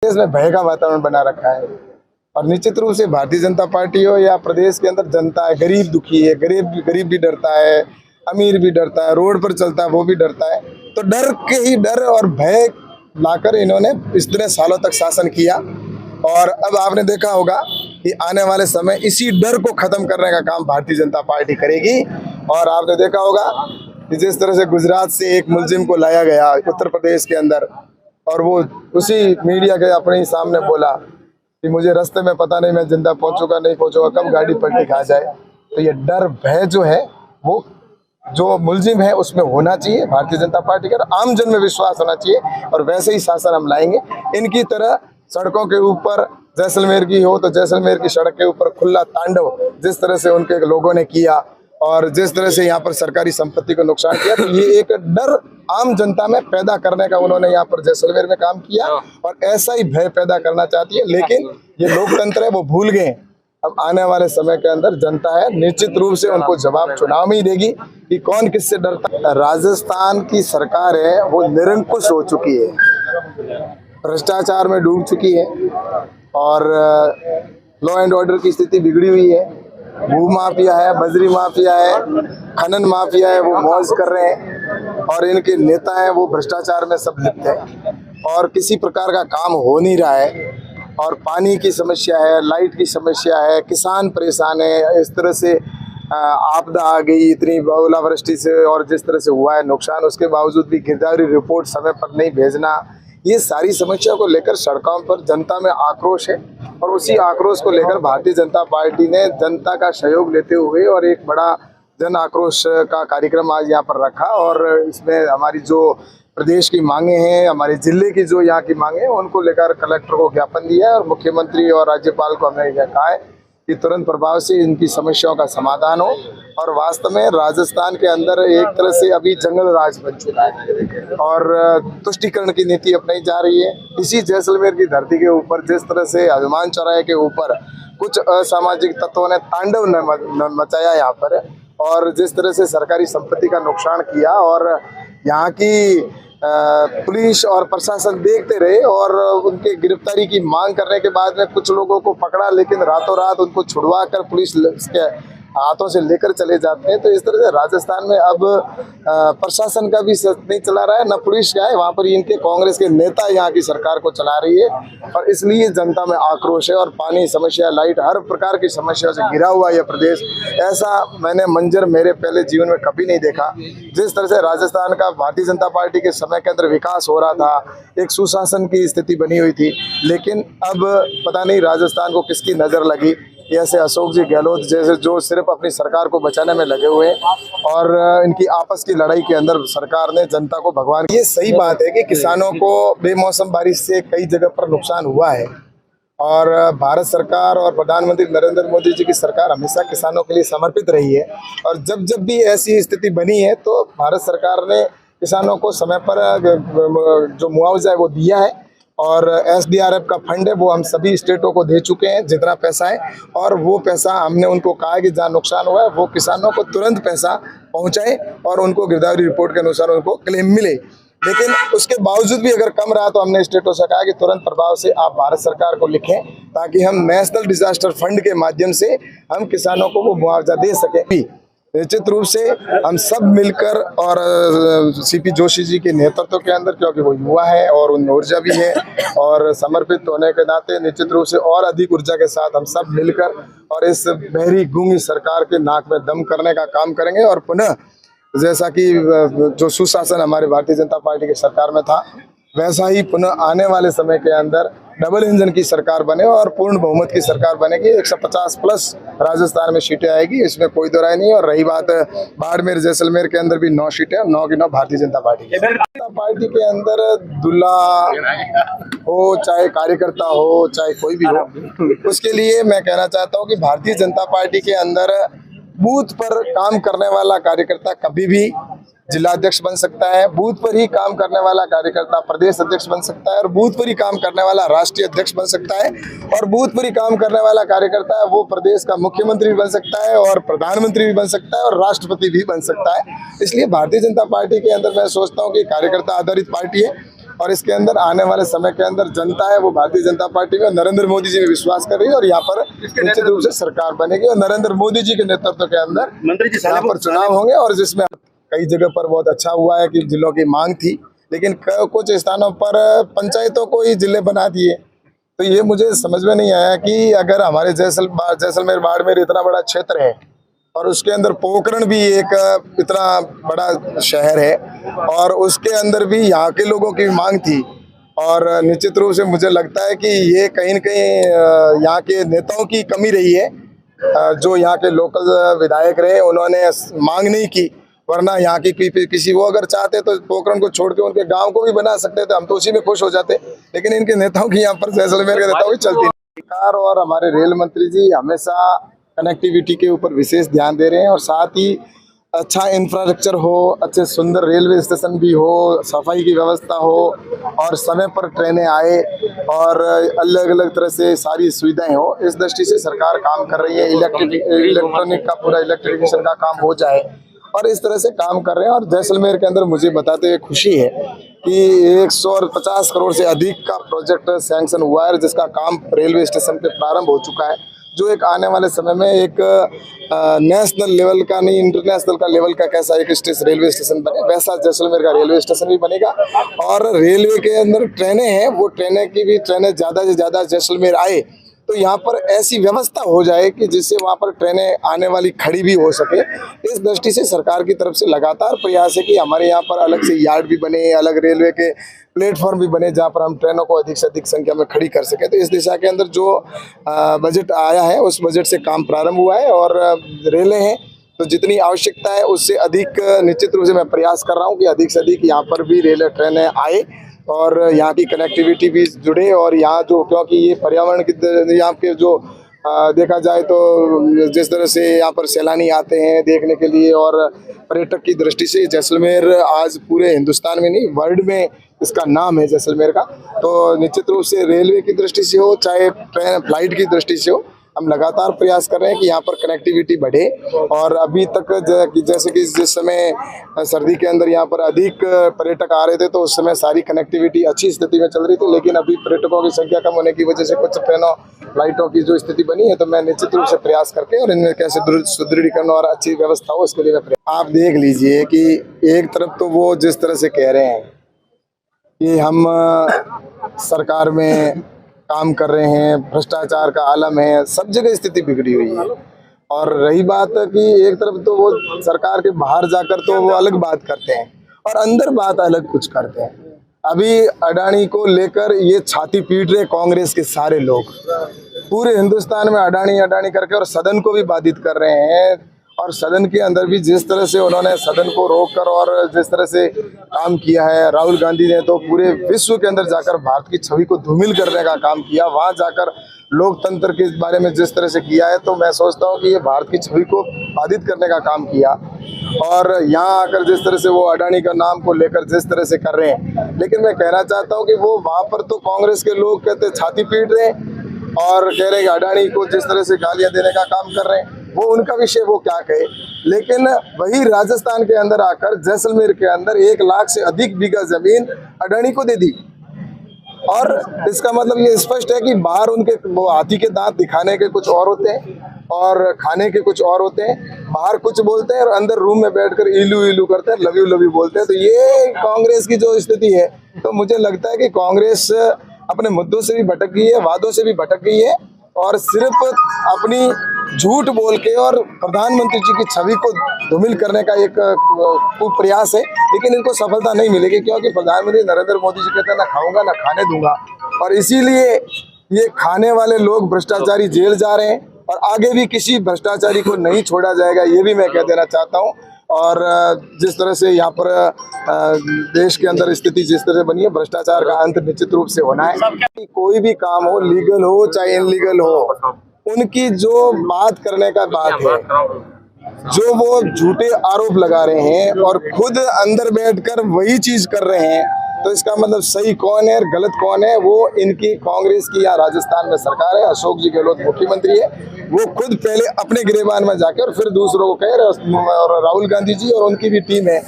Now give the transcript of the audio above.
देश में भय का वातावरण बना रखा है। और निश्चित रूप से भारतीय जनता पार्टी हो या प्रदेश के अंदर जनता है, गरीब दुखी है, गरीब भी डरता है, अमीर भी डरता है, रोड पर चलता है वो भी डरता है। तो डर के ही डर और भय लाकर इन्होंने इतने सालों तक शासन किया। और अब आपने देखा होगा कि आने वाले समय इसी डर को खत्म करने का काम भारतीय जनता पार्टी करेगी। और आपने देखा होगा कि जिस तरह से गुजरात से एक मुलजिम को लाया गया उत्तर प्रदेश के अंदर, और वो उसी मीडिया के अपने ही सामने बोला कि मुझे रास्ते में पता नहीं मैं जिंदा पहुंचूंगा नहीं पहुंचूंगा, कब गाड़ी पलटी खा जाए। तो ये डर भय जो है वो जो मुलजिम है उसमें होना चाहिए भारतीय जनता पार्टी का, आम जन में विश्वास होना चाहिए और वैसे ही शासन हम लाएंगे। इनकी तरह सड़कों के ऊपर जैसलमेर की हो तो जैसलमेर की सड़क के ऊपर खुला तांडव जिस तरह से उनके लोगों ने किया और जिस तरह से यहाँ पर सरकारी संपत्ति को नुकसान किया, तो ये एक डर आम जनता में पैदा करने का उन्होंने यहाँ पर जैसलमेर में काम किया और ऐसा ही भय पैदा करना चाहती है। लेकिन ये लोकतंत्र है वो भूल गए। अब आने वाले समय के अंदर जनता है निश्चित रूप से उनको जवाब चुनाव में ही देगी कि कौन किससे डरता है। राजस्थान की सरकार है वो निरंकुश हो चुकी है, भ्रष्टाचार में डूब चुकी है और लॉ एंड ऑर्डर की स्थिति बिगड़ी हुई है। भू माफिया है, बजरी माफिया है, खनन माफिया है, वो मौज कर रहे हैं और इनके नेता हैं वो भ्रष्टाचार में सब लिप्त है और किसी प्रकार का काम हो नहीं रहा है। और पानी की समस्या है, लाइट की समस्या है, किसान परेशान है। इस तरह से आपदा आ गई इतनी ओलावृष्टि से और जिस तरह से हुआ है नुकसान, उसके बावजूद भी गिरदावरी रिपोर्ट समय पर नहीं भेजना, ये सारी समस्या को लेकर सड़कों पर जनता में आक्रोश है। और उसी आक्रोश को लेकर भारतीय जनता पार्टी ने जनता का सहयोग लेते हुए और एक बड़ा जन आक्रोश का कार्यक्रम आज यहाँ पर रखा। और इसमें हमारी जो प्रदेश की मांगे हैं, हमारे जिले की जो यहाँ की मांगे हैं, उनको लेकर कलेक्टर को ज्ञापन दिया है और मुख्यमंत्री और राज्यपाल को हमने यह कहा है कि तुरंत प्रभाव से इनकी समस्याओं का समाधान हो। और वास्तव में राजस्थान के अंदर एक तरह से अभी जंगल राज बन चुका है और तुष्टीकरण की नीति अपनाई जा रही है। इसी जैसलमेर की धरती के ऊपर जिस तरह से हनुमान चौराहे के ऊपर कुछ असामाजिक तत्वों ने तांडव मचाया यहाँ पर और जिस तरह से सरकारी संपत्ति का नुकसान किया और यहाँ की पुलिस और प्रशासन देखते रहे और उनके गिरफ्तारी की मांग करने के बाद में कुछ लोगों को पकड़ा, लेकिन रातों रात उनको छुड़वा कर पुलिस के हाथों से लेकर चले जाते हैं। तो इस तरह से राजस्थान में अब प्रशासन का भी नहीं चला रहा है, न पुलिस का है, वहाँ पर इनके कांग्रेस के नेता यहाँ की सरकार को चला रही है और इसलिए जनता में आक्रोश है। और पानी समस्या, लाइट, हर प्रकार की समस्याओं से घिरा हुआ यह प्रदेश, ऐसा मैंने मंजर मेरे पहले जीवन में कभी नहीं देखा। जिस तरह से राजस्थान का भारतीय जनता पार्टी के समय के अंदर विकास हो रहा था, एक सुशासन की स्थिति बनी हुई थी, लेकिन अब पता नहीं राजस्थान को किसकी नज़र लगी। ऐसे अशोक जी गहलोत जैसे जो सिर्फ अपनी सरकार को बचाने में लगे हुए हैं और इनकी आपस की लड़ाई के अंदर सरकार ने जनता को भगवान। ये सही बात है कि किसानों को बेमौसम बारिश से कई जगह पर नुकसान हुआ है और भारत सरकार और प्रधानमंत्री नरेंद्र मोदी जी की सरकार हमेशा किसानों के लिए समर्पित रही है। और जब जब भी ऐसी स्थिति बनी है तो भारत सरकार ने किसानों को समय पर जो मुआवजा है वो दिया है और SDRF का फंड है वो हम सभी स्टेटों को दे चुके हैं जितना पैसा है। और वो पैसा हमने उनको कहा है कि जहाँ नुकसान हुआ है वो किसानों को तुरंत पैसा पहुंचाए और उनको गिरदावरी रिपोर्ट के अनुसार उनको क्लेम मिले। लेकिन उसके बावजूद भी अगर कम रहा तो हमने स्टेटों से कहा कि तुरंत प्रभाव से आप भारत सरकार को लिखें ताकि हम नेशनल डिजास्टर फंड के माध्यम से हम किसानों को वो मुआवजा दे सकें। निश्चित रूप से हम सब मिलकर और CP जोशी जी के नेतृत्व के अंदर, क्योंकि वो युवा है और उनमें ऊर्जा भी है और समर्पित होने के नाते निश्चित रूप से और अधिक ऊर्जा के साथ हम सब मिलकर और इस बहरी गूंगी सरकार के नाक में दम करने का काम करेंगे। और पुनः जैसा कि जो सुशासन हमारे भारतीय जनता पार्टी की सरकार में था वैसा ही पुनः आने वाले समय के अंदर डबल इंजन की सरकार बने और पूर्ण बहुमत की सरकार बनेगी। 150+ राजस्थान में सीटें आएगी, इसमें कोई दो राय नहीं। और रही बात बाड़मेर जैसलमेर के अंदर भी 9 सीटें, 9 की 9 भारतीय जनता पार्टी की। जनता पार्टी के अंदर दूल्हा हो चाहे कार्यकर्ता हो चाहे कोई भी हो, उसके लिए मैं कहना चाहता हूँ कि भारतीय जनता पार्टी के अंदर बूथ पर काम करने वाला कार्यकर्ता कभी भी जिलाध्यक्ष बन सकता है, बूथ पर ही काम करने वाला कार्यकर्ता प्रदेश अध्यक्ष बन सकता है और बूथ पर ही काम करने वाला राष्ट्रीय अध्यक्ष बन सकता है और बूथ पर ही काम करने वाला कार्यकर्ता है वो प्रदेश का मुख्यमंत्री भी बन सकता है और प्रधानमंत्री भी बन सकता है और राष्ट्रपति भी बन सकता है। इसलिए भारतीय जनता पार्टी के अंदर मैं सोचता हूँ कि कार्यकर्ता आधारित पार्टी है और इसके अंदर आने वाले समय के अंदर जनता है वो भारतीय जनता पार्टी में नरेंद्र मोदी जी में विश्वास कर रही है और यहाँ पर निश्चित रूप से सरकार बनेगी और नरेंद्र मोदी जी के नेतृत्व के अंदर मंत्री जी यहाँ पर चुनाव होंगे। और जिसमें कई जगह पर बहुत अच्छा हुआ है कि जिलों की मांग थी, लेकिन कुछ स्थानों पर पंचायतों को ही जिले बना दिए। तो ये मुझे समझ में नहीं आया कि अगर हमारे जैसलमेर बाड़मेर इतना बड़ा क्षेत्र है और उसके अंदर पोखरण भी एक इतना बड़ा शहर है और उसके अंदर भी यहाँ के लोगों की मांग थी, और निश्चित रूप से मुझे लगता है कि ये कहीं न कहीं यहाँ के नेताओं की कमी रही है। जो यहाँ के लोकल विधायक रहे उन्होंने मांग नहीं की, वरना यहाँ की किसी वो अगर चाहते तो पोखरण को छोड़ के उनके गांव को भी बना सकते थे, हम तो उसी में खुश हो जाते। लेकिन इनके नेताओं की यहाँ पर जैसलमेर के नेताओं की चलती नहीं। सरकार और हमारे रेल मंत्री जी हमेशा कनेक्टिविटी के ऊपर विशेष ध्यान दे रहे हैं और साथ ही अच्छा इंफ्रास्ट्रक्चर हो, अच्छे सुंदर रेलवे स्टेशन भी हो, सफाई की व्यवस्था हो और समय पर ट्रेनें आए और अलग अलग तरह से सारी सुविधाएं हो, इस दृष्टि से सरकार काम कर रही है। इलेक्ट्रॉनिक का पूरा इलेक्ट्रिफिकेशन का काम हो जाए और इस तरह से काम कर रहे हैं। और जैसलमेर के अंदर मुझे बताते हुए खुशी है कि 150 करोड़ से अधिक का प्रोजेक्ट सैंक्शन हुआ है, जिसका काम रेलवे स्टेशन पे प्रारंभ हो चुका है, जो एक आने वाले समय में एक नेशनल लेवल का नहीं इंटरनेशनल का लेवल का कैसा एक रेलवे स्टेशन बने वैसा जैसलमेर का रेलवे स्टेशन भी बनेगा। और रेलवे के अंदर ट्रेनें हैं, वो ट्रेनें ज़्यादा से ज़्यादा जैसलमेर आए तो यहाँ पर ऐसी व्यवस्था हो जाए कि जिससे वहाँ पर ट्रेनें आने वाली खड़ी भी हो सके। इस दृष्टि से सरकार की तरफ से लगातार प्रयास है कि हमारे यहाँ पर अलग से यार्ड भी बने, अलग रेलवे के प्लेटफॉर्म भी बने जहाँ पर हम ट्रेनों को अधिक से अधिक संख्या में खड़ी कर सके। तो इस दिशा के अंदर जो बजट आया है उस बजट से काम प्रारंभ हुआ है और रेलें हैं तो जितनी आवश्यकता है उससे अधिक निश्चित रूप से मैं प्रयास कर रहा हूँ कि अधिक से अधिक यहाँ पर भी रेल ट्रेनें आए और यहाँ की कनेक्टिविटी भी जुड़े। और यहाँ जो क्योंकि ये पर्यावरण की यहाँ के जो देखा जाए तो जिस तरह से यहाँ पर सैलानी आते हैं देखने के लिए और पर्यटक की दृष्टि से जैसलमेर आज पूरे हिंदुस्तान में नहीं वर्ल्ड में इसका नाम है जैसलमेर का। तो निश्चित रूप से रेलवे की दृष्टि से हो चाहे ट्रेन फ्लाइट की दृष्टि से हो, हम लगातार प्रयास कर रहे हैं कि यहाँ पर कनेक्टिविटी बढ़े। और अभी तक जैसे कि जिस समय सर्दी के अंदर यहाँ पर अधिक पर्यटक आ रहे थे तो उस समय सारी कनेक्टिविटी अच्छी स्थिति में चल रही थी, लेकिन अभी पर्यटकों की संख्या कम होने की वजह से कुछ ट्रेनों फ्लाइटों की जो स्थिति बनी है तो मैं निश्चित रूप से प्रयास करके और इनमें कैसे सुदृढ़ीकरण और अच्छी व्यवस्था हो इसके लिए मैं आप देख लीजिए कि एक तरफ तो वो जिस तरह से कह रहे हैं कि हम सरकार में काम कर रहे हैं, भ्रष्टाचार का आलम है, सब जगह स्थिति बिगड़ी हुई है। और रही बात कि एक तरफ तो वो सरकार के बाहर जाकर तो वो अलग बात करते हैं और अंदर बात अलग कुछ करते हैं। अभी अडानी को लेकर ये छाती पीट रहे कांग्रेस के सारे लोग, पूरे हिंदुस्तान में अडानी अडानी करके और सदन को भी बाधित कर रहे हैं। और सदन के अंदर भी जिस तरह से उन्होंने सदन को रोककर और जिस तरह से काम किया है, राहुल गांधी ने तो पूरे विश्व के अंदर जाकर भारत की छवि को धूमिल करने का काम किया, वहां जाकर लोकतंत्र के बारे में जिस तरह से किया है, तो मैं सोचता हूं कि ये भारत की छवि को बाधित करने का काम किया। और यहाँ आकर जिस तरह से वो अडानी का नाम को लेकर जिस तरह से कर रहे हैं, लेकिन मैं कहना चाहता हूँ कि वो वहाँ पर तो कांग्रेस के लोग कहते छाती पीट रहे हैं और कह रहे हैं कि अडानी को जिस तरह से गालियाँ देने का काम कर रहे हैं, वो उनका विषय, वो क्या कहे। लेकिन वही राजस्थान के अंदर आकर जैसलमेर के अंदर 1 लाख से अधिक बीघा जमीन अडानी को दे दी। और इसका मतलब ये स्पष्ट है कि बाहर उनके वो हाथी के दांत दिखाने के कुछ और होते हैं और खाने के कुछ और होते हैं। बाहर कुछ बोलते हैं और अंदर रूम में बैठकर इलू इलू करते हैं, लव यू बोलते हैं। तो ये कांग्रेस की जो स्थिति है, तो मुझे लगता है कि कांग्रेस अपने मुद्दों से भी भटक गई है, वादों से भी भटक गई है और सिर्फ अपनी झूठ बोल के और प्रधानमंत्री जी की छवि को धूमिल करने का एक प्रयास है। लेकिन इनको सफलता नहीं मिलेगी क्योंकि प्रधानमंत्री नरेंद्र मोदी जी कहते हैं ना खाऊंगा ना खाने दूंगा, और इसीलिए ये खाने वाले लोग भ्रष्टाचारी जेल जा रहे हैं और आगे भी किसी भ्रष्टाचारी को नहीं छोड़ा जाएगा, ये भी मैं कह देना चाहता हूँ। और जिस तरह से यहाँ पर देश के अंदर स्थिति जिस तरह से बनी है, भ्रष्टाचार का अंत निश्चित रूप से होना है। कोई भी काम हो, लीगल हो चाहे इनलीगल हो, उनकी जो बात करने का बात है, जो वो झूठे आरोप लगा रहे हैं और खुद अंदर बैठकर वही चीज कर रहे हैं, तो इसका मतलब सही कौन है और गलत कौन है, वो इनकी कांग्रेस की या राजस्थान में सरकार है, अशोक जी गहलोत मुख्यमंत्री है, वो खुद पहले अपने गिरेबान में जाके और फिर दूसरों को कह रहे, और राहुल गांधी जी और उनकी भी टीम है